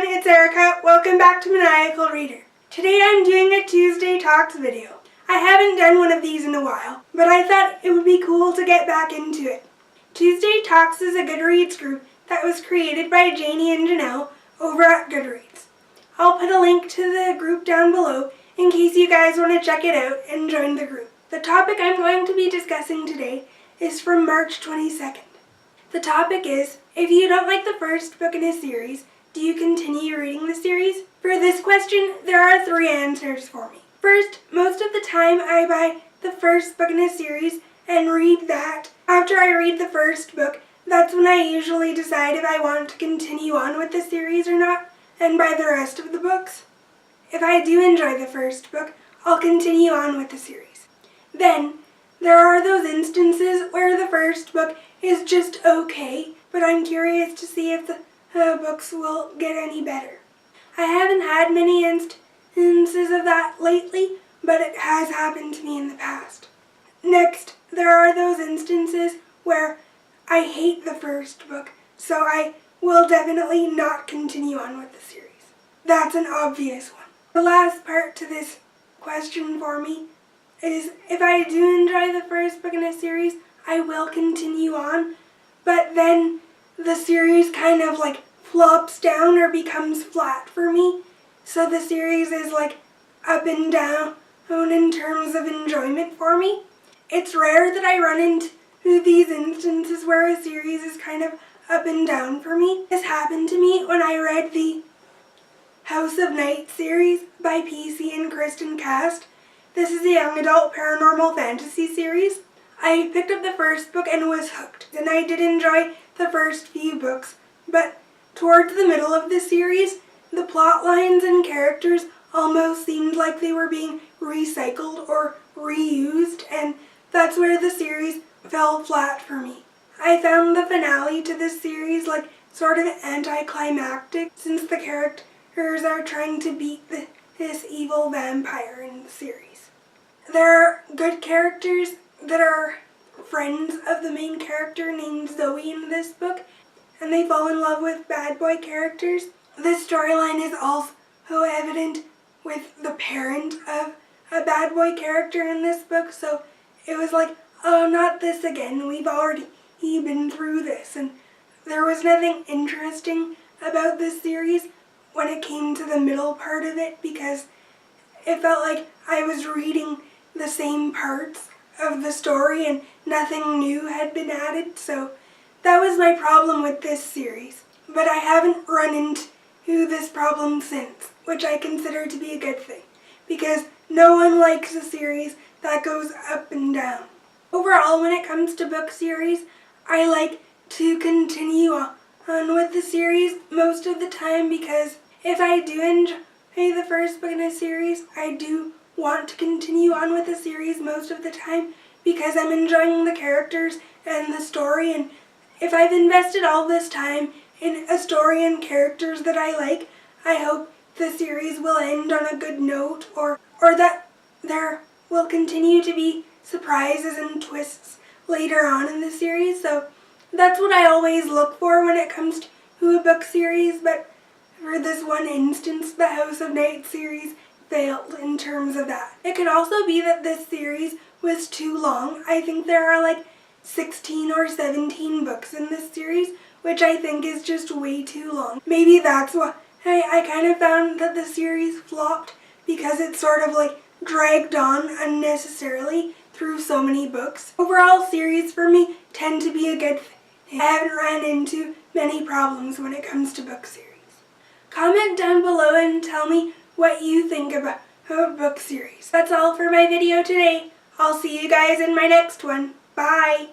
everyone, it's Erica. Welcome back to Maniacal Reader. Today I'm doing a Tuesday Talks video. I haven't done one of these in a while, but I thought it would be cool to get back into it. Tuesday Talks is a Goodreads group that was created by Janie and Janelle over at Goodreads. I'll put a link to the group down below in case you guys want to check it out and join the group. The topic I'm going to be discussing today is from March 22nd. The topic is, if you don't like the first book in a series, do you continue reading the series? For this question, there are 3 answers for me. First, most of the time I buy the first book in a series and read that. After I read the first book, that's when I usually decide if I want to continue on with the series or not, and buy the rest of the books. If I do enjoy the first book, I'll continue on with the series. Then, there are those instances where the first book is just okay, but I'm curious to see if the books will get any better. I haven't had many instances of that lately, but it has happened to me in the past. Next, there are those instances where I hate the first book, so I will definitely not continue on with the series. That's an obvious one. The last part to this question for me is, if I do enjoy the first book in a series, I will continue on, but then the series kind of flops down or becomes flat for me. So the series is up and down in terms of enjoyment for me. It's rare that I run into these instances where a series is kind of up and down for me. This happened to me when I read the House of Night series by PC and Kristen Cast. This is a young adult paranormal fantasy series. I picked up the first book and was hooked, and I did enjoy the first few books, but towards the middle of the series, the plot lines and characters almost seemed like they were being recycled or reused, and that's where the series fell flat for me. I found the finale to this series sort of anticlimactic, since the characters are trying to beat this evil vampire in the series. There are good characters that are friends of the main character named Zoe in this book, and they fall in love with bad boy characters. This storyline is also evident with the parent of a bad boy character in this book, so it was oh, not this again, we've already been through this, and there was nothing interesting about this series when it came to the middle part of it, because it felt like I was reading the same parts of the story and nothing new had been added, so that was my problem with this series. But I haven't run into this problem since, which I consider to be a good thing, because no one likes a series that goes up and down. Overall, when it comes to book series, I like to continue on with the series most of the time, because if I do enjoy the first book in a series, I do want to continue on with the series most of the time, because I'm enjoying the characters and the story, and if I've invested all this time in a story and characters that I like, I hope the series will end on a good note, or that there will continue to be surprises and twists later on in the series. So that's what I always look for when it comes to a book series, but for this one instance, the House of Night series failed in terms of that. It could also be that this series was too long. I think there are 16 or 17 books in this series, which I think is just way too long. Maybe that's why I kind of found that the series flopped, because it sort of dragged on unnecessarily through so many books. Overall, series for me tend to be a good thing. I haven't ran into many problems when it comes to book series. Comment down below and tell me what you think about book series. That's all for my video today. I'll see you guys in my next one. Bye!